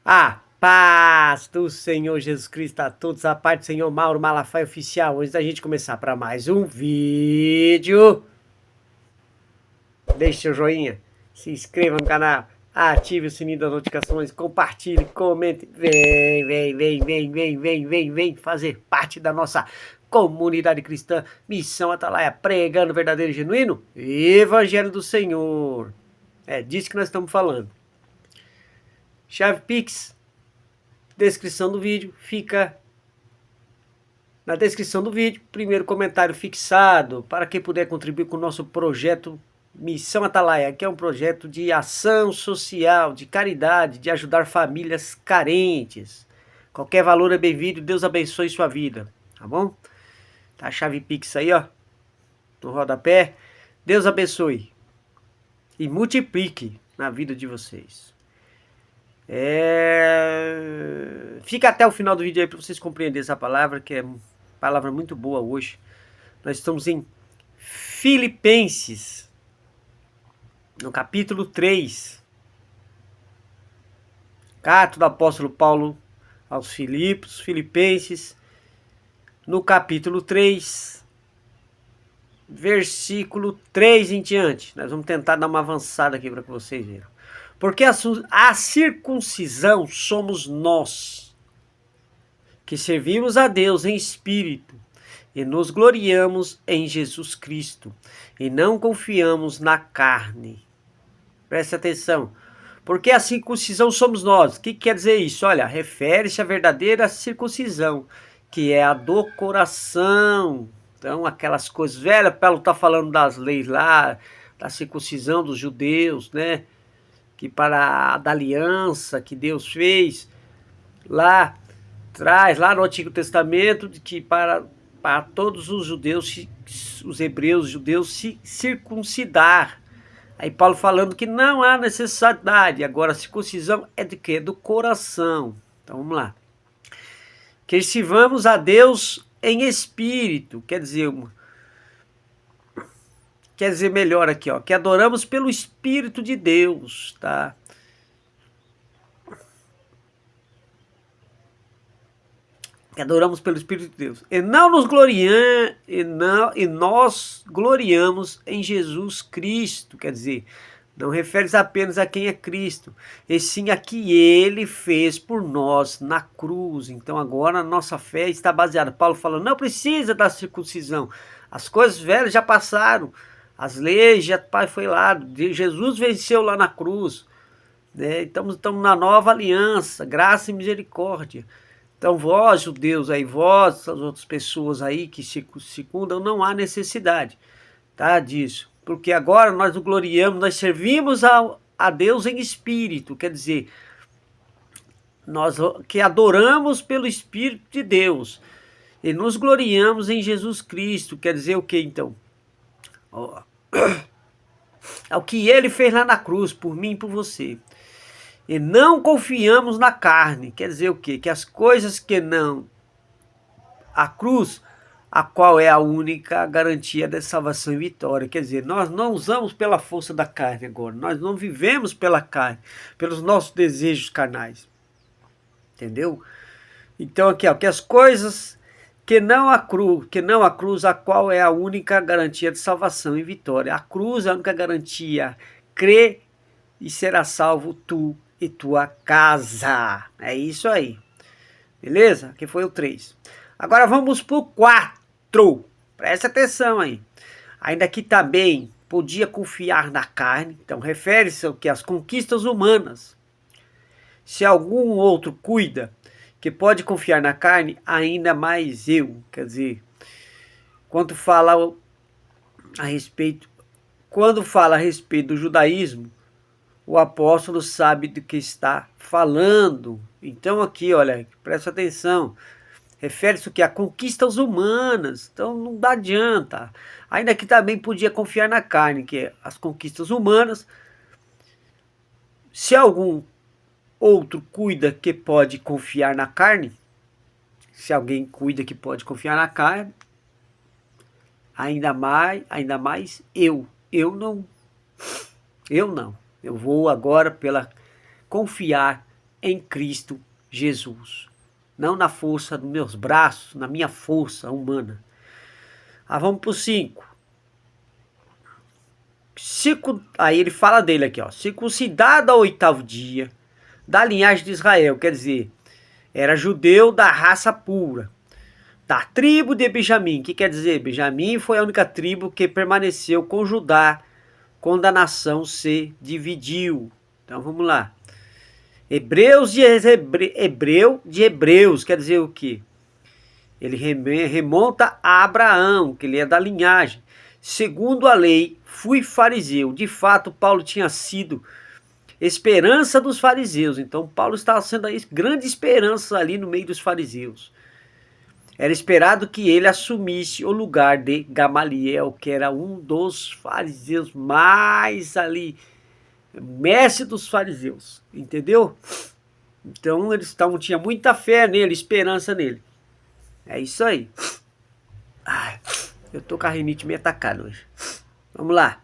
A paz do Senhor Jesus Cristo a todos, a paz do Senhor Mauro Malafaia Oficial. Antes da gente começar para mais um vídeo, deixe seu joinha, se inscreva no canal, ative o sininho das notificações, compartilhe, comente. Vem fazer parte da nossa comunidade cristã, Missão Atalaia, pregando verdadeiro e genuíno Evangelho do Senhor. É disso que nós estamos falando. Chave Pix, descrição do vídeo, fica na descrição do vídeo, primeiro comentário fixado, para quem puder contribuir com o nosso projeto Missão Atalaia, que é um projeto de ação social, de caridade, de ajudar famílias carentes. Qualquer valor é bem-vindo, Deus abençoe sua vida, tá bom? Tá a chave Pix aí, ó, no rodapé. Deus abençoe e multiplique na vida de vocês. Fica até o final do vídeo aí para vocês compreenderem essa palavra, que é uma palavra muito boa hoje. Nós estamos em Filipenses, no capítulo 3. Carta do apóstolo Paulo aos Filipenses, no capítulo 3, versículo 3 em diante. Nós vamos tentar dar uma avançada aqui para que vocês vejam. Porque a circuncisão somos nós, que servimos a Deus em espírito e nos gloriamos em Jesus Cristo e não confiamos na carne. Preste atenção. Porque a circuncisão somos nós. O que quer dizer isso? Olha, refere-se à verdadeira circuncisão, que é a do coração. Então, aquelas coisas velhas, Paulo está falando das leis lá, da circuncisão dos judeus, né? Que para da aliança que Deus fez lá traz, lá no Antigo Testamento, de que para todos os judeus, os hebreus judeus se circuncidar. Aí Paulo falando que não há necessidade. Agora a circuncisão é de quê? Do coração. Então vamos lá. Que sirvamos a Deus em espírito, quer dizer melhor aqui, ó, que adoramos pelo Espírito de Deus, tá? Que adoramos pelo Espírito de Deus. E não nos gloriamos, e nós gloriamos em Jesus Cristo, quer dizer, não refere-se apenas a quem é Cristo, e sim a que Ele fez por nós na cruz. Então agora a nossa fé está baseada. Paulo fala, não precisa da circuncisão, as coisas velhas já passaram, as leis já foi lá, Jesus venceu lá na cruz, né? Estamos na nova aliança, graça e misericórdia. Então vós, judeus aí, vós, as outras pessoas aí que se circundam, não há necessidade, tá, disso. Porque agora nós nos gloriamos, nós servimos a Deus em espírito, quer dizer, nós que adoramos pelo Espírito de Deus e nos gloriamos em Jesus Cristo, quer dizer o que então? É o que Ele fez lá na cruz, por mim e por você. E não confiamos na carne, quer dizer o quê? Que as coisas que não... A cruz, a qual é a única garantia de salvação e vitória. Quer dizer, nós não usamos pela força da carne agora. Nós não vivemos pela carne, pelos nossos desejos carnais. Entendeu? Então aqui, ó, que as coisas que não a cruz, a qual é a única garantia de salvação e vitória. A cruz é a única garantia. Crê e será salvo tu e tua casa. É isso aí. Beleza? Aqui foi o 3. Agora vamos pro 4. Presta atenção aí. Ainda que também podia confiar na carne. Então refere-se ao que? As conquistas humanas. Se algum outro cuida que pode confiar na carne, ainda mais eu. Quer dizer, quando fala a respeito do judaísmo, o apóstolo sabe do que está falando. Então aqui, olha, presta atenção. Refere-se o que? A conquistas humanas. Então não dá adianta. Ainda que também podia confiar na carne, que é as conquistas humanas. Se algum outro cuida que pode confiar na carne, se alguém cuida que pode confiar na carne, ainda mais eu. Eu não. Eu vou agora confiar em Cristo Jesus. Não na força dos meus braços, na minha força humana. Vamos pro 5. Aí ele fala dele aqui, ó. Circuncidado ao 8º dia, da linhagem de Israel. Quer dizer, era judeu da raça pura. Da tribo de Benjamim. O que quer dizer? Benjamim foi a única tribo que permaneceu com Judá quando a nação se dividiu. Então vamos lá. Hebreu de Hebreus, quer dizer o quê? Ele remonta a Abraão, que ele é da linhagem. Segundo a lei, fui fariseu. De fato, Paulo tinha sido esperança dos fariseus. Então Paulo estava sendo a grande esperança ali no meio dos fariseus. Era esperado que ele assumisse o lugar de Gamaliel, que era um dos fariseus mais ali, mestre dos fariseus, entendeu? Então eles tinha muita fé nele, esperança nele. É isso aí. Ai, eu tô com a rinite meio atacada hoje. Vamos lá.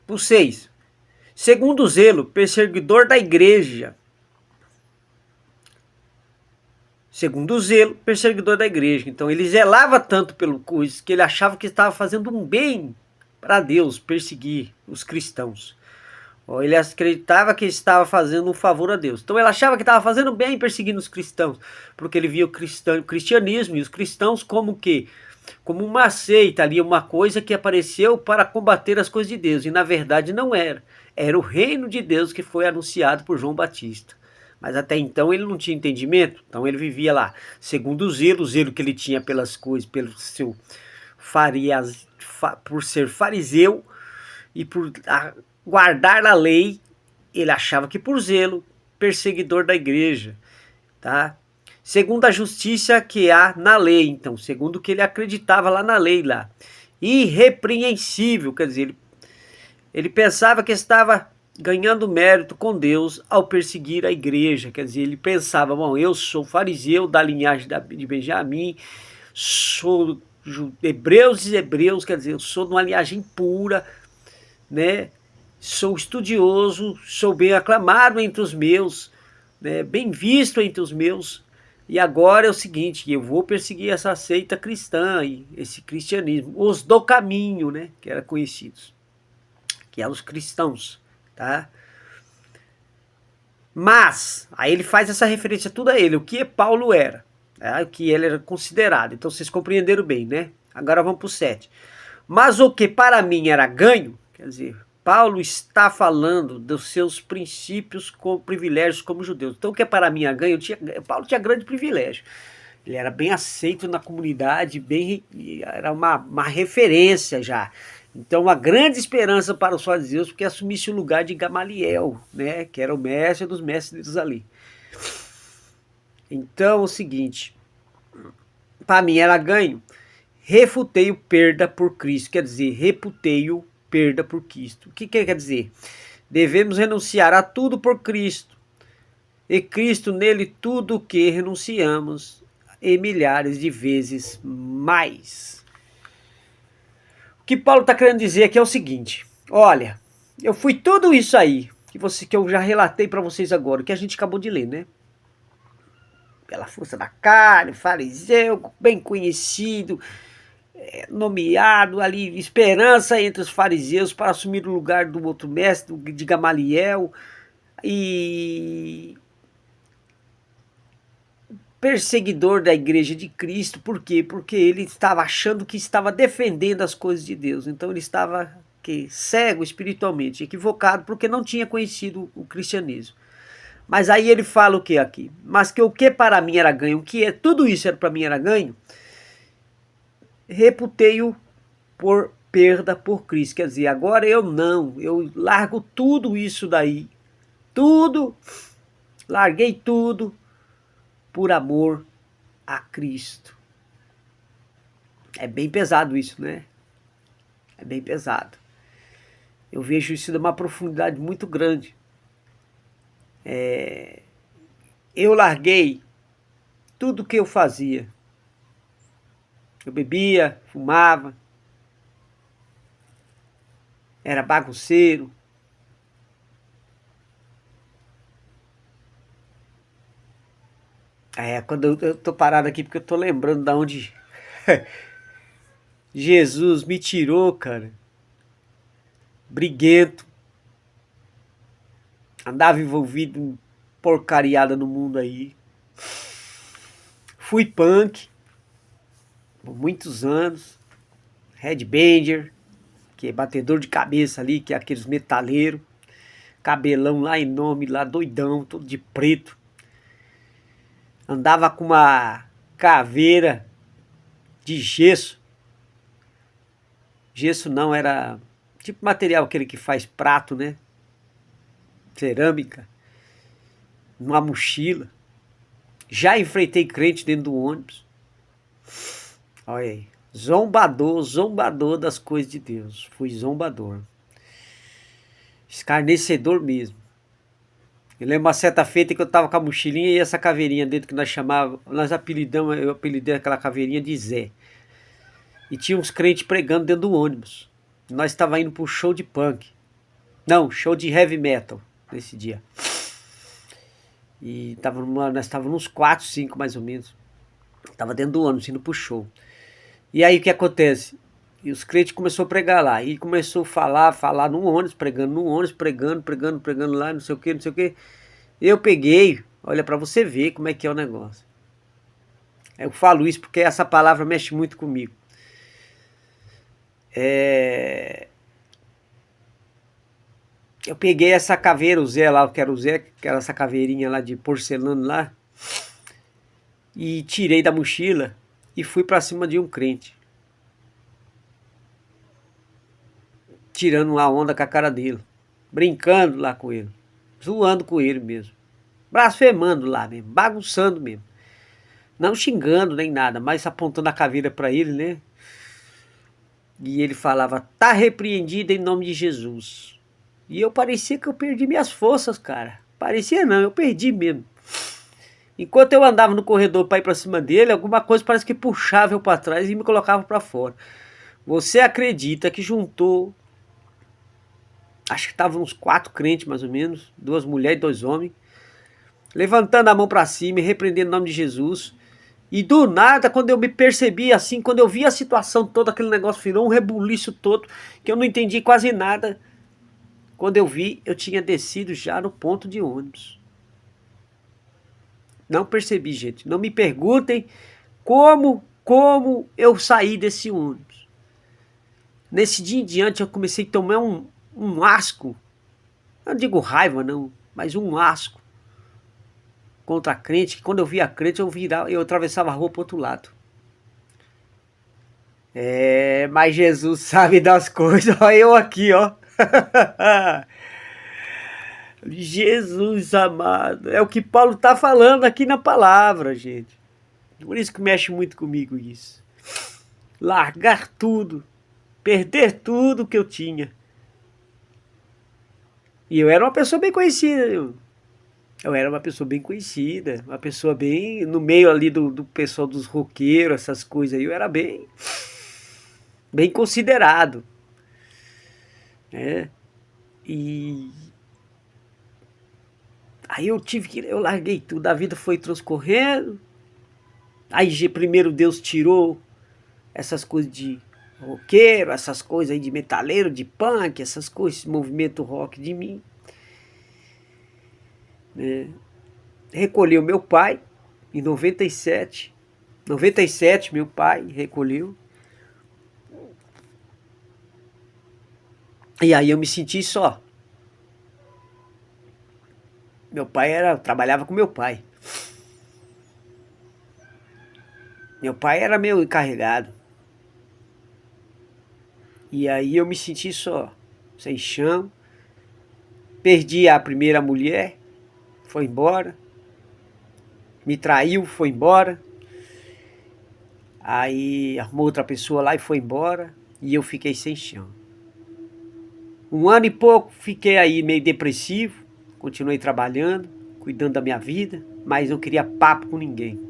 Por 6. Segundo o zelo, perseguidor da igreja. Segundo o zelo, perseguidor da igreja. Então ele zelava tanto pelo coisa que ele achava que estava fazendo um bem para Deus, perseguir os cristãos. Ou ele acreditava que estava fazendo um favor a Deus. Então ele achava que estava fazendo bem perseguindo os cristãos, porque ele via o cristianismo e os cristãos como que? Como uma seita ali, uma coisa que apareceu para combater as coisas de Deus. E na verdade não era. Era o reino de Deus que foi anunciado por João Batista. Mas até então ele não tinha entendimento. Então ele vivia lá, segundo o zelo que ele tinha pelas coisas, pelo seu por ser fariseu e por guardar a lei, ele achava que por zelo, perseguidor da igreja, tá? Segundo a justiça que há na lei, então, segundo o que ele acreditava lá na lei lá. Irrepreensível, quer dizer, ele pensava que estava ganhando mérito com Deus ao perseguir a igreja. Quer dizer, ele pensava, bom, eu sou fariseu da linhagem de Benjamim, sou hebreus e hebreus, quer dizer, eu sou de uma linhagem pura, né? Sou estudioso, sou bem aclamado entre os meus, né? Bem visto entre os meus. E agora é o seguinte, eu vou perseguir essa seita cristã, esse cristianismo, os do caminho, né? Que eram conhecidos, que eram os cristãos. Tá? Mas, aí ele faz essa referência tudo a ele, o que Paulo era, né? O que ele era considerado. Então vocês compreenderam bem, né? Agora vamos para o 7. Mas o que para mim era ganho, quer dizer, Paulo está falando dos seus princípios com privilégios como judeus. Então o que para mim era ganho, Paulo tinha grande privilégio. Ele era bem aceito na comunidade, era uma referência já. Então, a grande esperança para os fariseus porque assumisse o lugar de Gamaliel, né, que era o mestre dos mestres ali. Então, é o seguinte, para mim era ganho, refutei o perda por Cristo, quer dizer, reputei o perda por Cristo. O que quer dizer? Devemos renunciar a tudo por Cristo, e Cristo nele tudo o que renunciamos, e milhares de vezes mais. O que Paulo está querendo dizer aqui é o seguinte, olha, eu fui tudo isso aí, que eu já relatei para vocês agora, que a gente acabou de ler, né? Pela força da carne, fariseu, bem conhecido, nomeado ali, esperança entre os fariseus para assumir o lugar do outro mestre, de Gamaliel, e perseguidor da igreja de Cristo. Por quê? Porque ele estava achando que estava defendendo as coisas de Deus. Então ele estava cego espiritualmente, equivocado, porque não tinha conhecido o cristianismo. Mas aí ele fala o que aqui? Mas que o que para mim era ganho, tudo isso para mim era ganho, reputei-o por perda por Cristo. Quer dizer, agora eu largo tudo isso daí, larguei tudo, por amor a Cristo. É bem pesado isso, né? É bem pesado. Eu vejo isso de uma profundidade muito grande. Eu larguei tudo que eu fazia. Eu bebia, fumava, era bagunceiro, Quando eu tô parado aqui porque eu tô lembrando da onde Jesus me tirou, cara. Briguento. Andava envolvido em porcariada no mundo aí. Fui punk por muitos anos. Headbanger, que é batedor de cabeça ali, que é aqueles metaleiros. Cabelão lá enorme, lá doidão, todo de preto. Andava com uma caveira de gesso. Gesso não, era tipo material aquele que faz prato, né? Cerâmica. Numa mochila. Já enfrentei crente dentro do ônibus. Olha aí. Zombador, zombador das coisas de Deus. Fui zombador. Escarnecedor mesmo. Eu lembro uma certa feita que eu tava com a mochilinha e essa caveirinha dentro que nós chamávamos, nós apelidamos, eu apelidei aquela caveirinha de Zé. E tinha uns crentes pregando dentro do ônibus. Nós estava indo para um show de punk. Não, show de heavy metal nesse dia. E nós estávamos uns 4, 5 mais ou menos. Tava dentro do ônibus indo pro show. E aí o que acontece? E os crentes começaram a pregar lá. E começou a falar no ônibus, pregando no ônibus, pregando lá, não sei o que, não sei o que. Eu peguei, olha pra você ver como é que é o negócio. Eu falo isso porque essa palavra mexe muito comigo. Eu peguei essa caveira, o Zé lá, que era o Zé, que era essa caveirinha lá de porcelana lá. E tirei da mochila e fui pra cima de um crente. Tirando uma onda com a cara dele. Brincando lá com ele. Zoando com ele mesmo. Blasfemando lá mesmo. Bagunçando mesmo. Não xingando nem nada, mas apontando a caveira pra ele, né? E ele falava, tá repreendido em nome de Jesus. E eu parecia que eu perdi minhas forças, cara. Parecia não, eu perdi mesmo. Enquanto eu andava no corredor para ir para cima dele, alguma coisa parece que puxava eu para trás e me colocava para fora. Você acredita que juntou, acho que estavam uns 4 crentes mais ou menos, 2 mulheres e 2 homens, levantando a mão para cima e repreendendo o nome de Jesus. E do nada, quando eu me percebi assim, quando eu vi a situação toda, aquele negócio virou um rebuliço todo, que eu não entendi quase nada. Quando eu vi, eu tinha descido já no ponto de ônibus. Não percebi, gente. Não me perguntem como eu saí desse ônibus. Nesse dia em diante eu comecei a tomar um asco. Eu não digo raiva não, mas um asco contra a crente, que quando eu via a crente eu atravessava a rua pro outro lado. Mas Jesus sabe das coisas. Olha eu aqui, ó. Jesus amado. É o que Paulo tá falando aqui na palavra, gente. Por isso que mexe muito comigo isso. Largar tudo. Perder tudo que eu tinha. E eu era uma pessoa bem conhecida. Eu era uma pessoa bem conhecida. Uma pessoa bem... No meio ali do pessoal dos roqueiros, essas coisas aí. Eu era bem... Bem considerado. Né? E... Aí eu larguei tudo. A vida foi transcorrendo. Aí primeiro Deus tirou essas coisas de roqueiro, essas coisas aí de metaleiro, de punk, essas coisas, esse movimento rock de mim. Né? Recolheu meu pai em 97. 97 meu pai recolheu. E aí eu me senti só. Meu pai trabalhava com meu pai. Meu pai era meu encarregado. E aí eu me senti só, sem chão. Perdi a primeira mulher, foi embora. Me traiu, foi embora. Aí arrumou outra pessoa lá e foi embora. E eu fiquei sem chão. 1 ano e pouco fiquei aí meio depressivo. Continuei trabalhando, cuidando da minha vida, mas não queria papo com ninguém.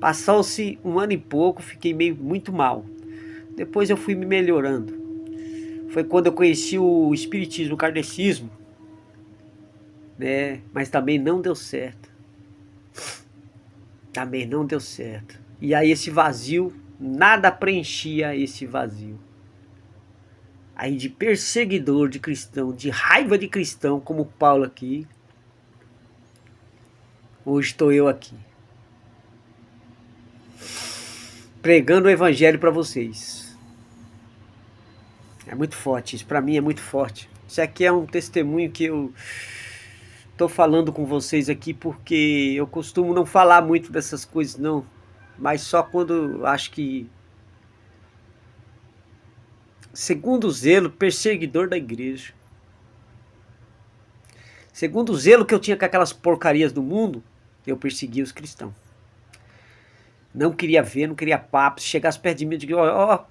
Passou-se 1 ano e pouco, fiquei muito mal. Depois eu fui me melhorando. Foi quando eu conheci o espiritismo, o kardecismo, né? Mas também não deu certo. Também não deu certo. E aí esse vazio, nada preenchia esse vazio. Aí de perseguidor de cristão, de raiva de cristão, como Paulo aqui, hoje estou eu aqui. Pregando o evangelho para vocês. É muito forte, isso para mim é muito forte. Isso aqui é um testemunho que eu tô falando com vocês aqui porque eu costumo não falar muito dessas coisas não, mas só quando acho que segundo o zelo perseguidor da igreja. Segundo o zelo que eu tinha com aquelas porcarias do mundo, eu perseguia os cristãos. Não queria ver, não queria papo. Se chegasse perto de mim, eu digo, ó,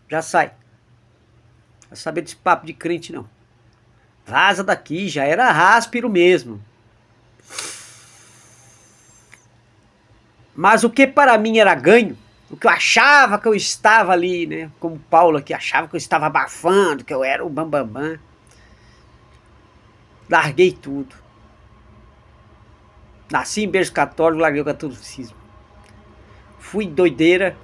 já sai. Não vai saber desse papo de crente, não. Vaza daqui, já era ráspero mesmo. Mas o que para mim era ganho, o que eu achava que eu estava ali, né? Como Paulo aqui achava que eu estava abafando, que eu era o bambambam. Larguei tudo. Nasci em berço católico, larguei o catolicismo. Fui doideira.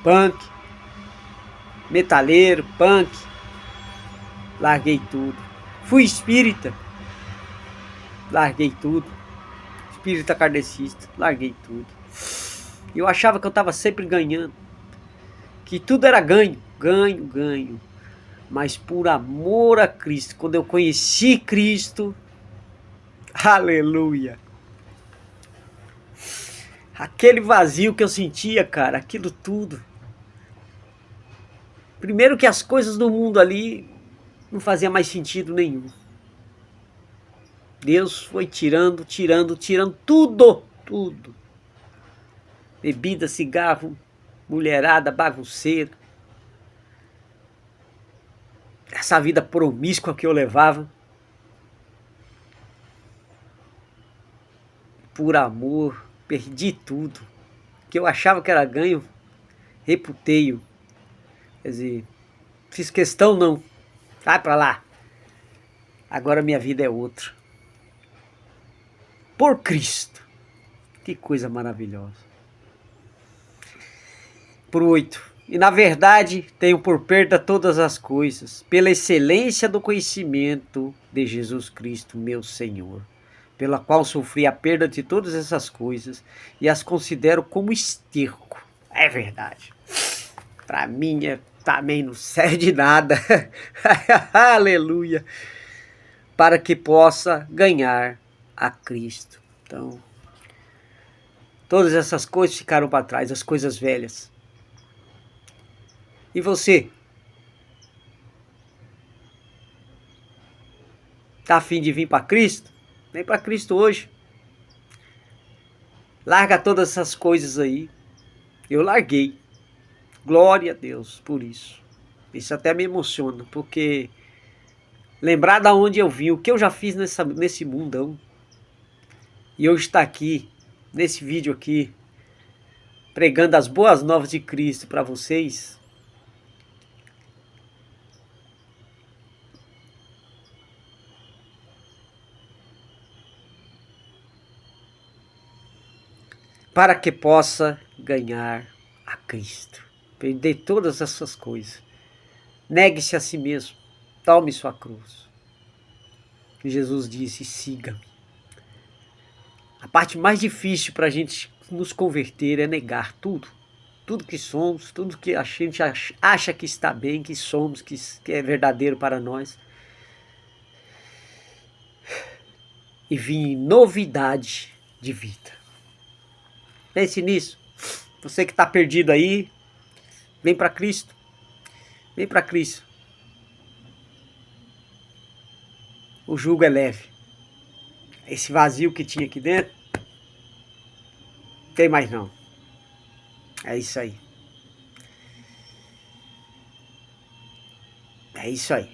Punk. Metaleiro, punk. Larguei tudo. Fui espírita. Larguei tudo. Espírita kardecista. Larguei tudo. Eu achava que eu estava sempre ganhando. Que tudo era ganho. Ganho, ganho. Mas por amor a Cristo, quando eu conheci Cristo, aleluia. Aquele vazio que eu sentia, cara, aquilo tudo. Primeiro que as coisas do mundo ali não faziam mais sentido nenhum. Deus foi tirando tudo, tudo. Bebida, cigarro, mulherada, bagunceira. Essa vida promíscua que eu levava. Por amor, perdi tudo. Que eu achava que era ganho, reputei-o. Quer dizer, fiz questão não. Vai pra lá. Agora minha vida é outra. Por Cristo. Que coisa maravilhosa. Por 8. E na verdade tenho por perda todas as coisas, pela excelência do conhecimento de Jesus Cristo, meu Senhor, pela qual sofri a perda de todas essas coisas e as considero como esterco. É verdade. Para mim também não serve de nada. Aleluia. Para que possa ganhar a Cristo. Então, todas essas coisas ficaram para trás, as coisas velhas. E você? Tá a fim de vir para Cristo? Vem para Cristo hoje. Larga todas essas coisas aí. Eu larguei. Glória a Deus por isso. Isso até me emociona, porque lembrar da onde eu vim, o que eu já fiz nesse mundão. E hoje estar aqui, nesse vídeo aqui, pregando as boas novas de Cristo para vocês. Para que possa ganhar a Cristo. Perder todas essas coisas. Negue-se a si mesmo. Tome sua cruz. Jesus disse, siga-me. A parte mais difícil para a gente nos converter é negar tudo. Tudo que somos, tudo que a gente acha que está bem, que somos, que é verdadeiro para nós. E vir em novidade de vida. Pense nisso. Você que está perdido aí, vem para Cristo. Vem para Cristo. O jugo é leve. Esse vazio que tinha aqui dentro, não tem mais não. É isso aí. É isso aí.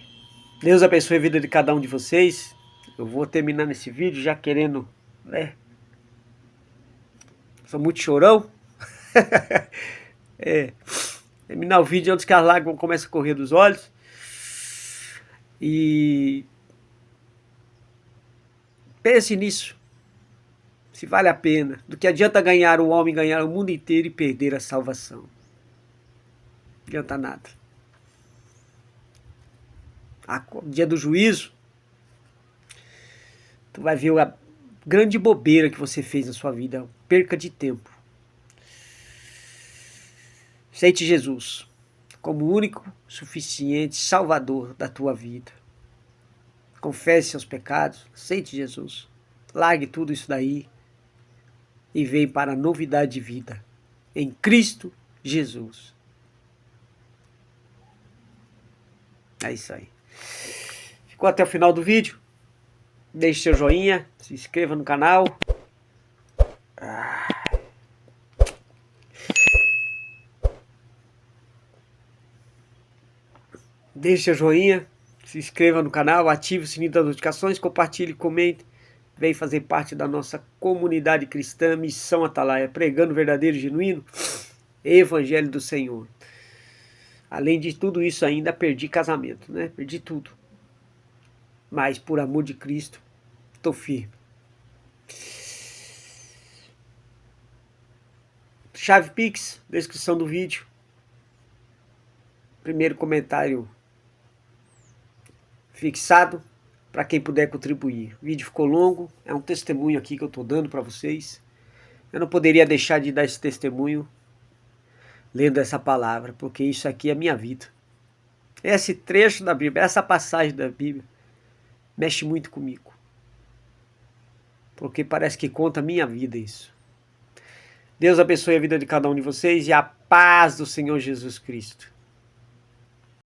Deus abençoe a vida de cada um de vocês. Eu vou terminando esse vídeo já querendo, né? Sou muito chorão. Terminar o vídeo antes que as lágrimas comecem a correr dos olhos. E pense nisso. se vale a pena. Do que adianta ganhar o homem, ganhar o mundo inteiro e perder a salvação. Não adianta nada. No dia do juízo, tu vai ver a grande bobeira que você fez na sua vida. Perca de tempo. Aceite Jesus como o único, suficiente Salvador da tua vida. Confesse seus pecados. Aceite Jesus. Largue tudo isso daí e vem para a novidade de vida em Cristo Jesus. É isso aí. Ficou até o final do vídeo? Deixe seu joinha, se inscreva no canal. Deixe seu joinha, se inscreva no canal, ative o sininho das notificações, compartilhe, comente. Vem fazer parte da nossa comunidade cristã, Missão Atalaia, pregando o verdadeiro e genuíno Evangelho do Senhor. Além de tudo isso ainda perdi casamento, né? Perdi tudo. Mas por amor de Cristo, estou firme. Chave Pix, descrição do vídeo. Primeiro comentário fixado para quem puder contribuir. O vídeo ficou longo, é um testemunho aqui que eu estou dando para vocês. Eu não poderia deixar de dar esse testemunho lendo essa palavra, porque isso aqui é minha vida. Esse trecho da Bíblia, essa passagem da Bíblia, mexe muito comigo. Porque parece que conta a minha vida isso. Deus abençoe a vida de cada um de vocês e a paz do Senhor Jesus Cristo.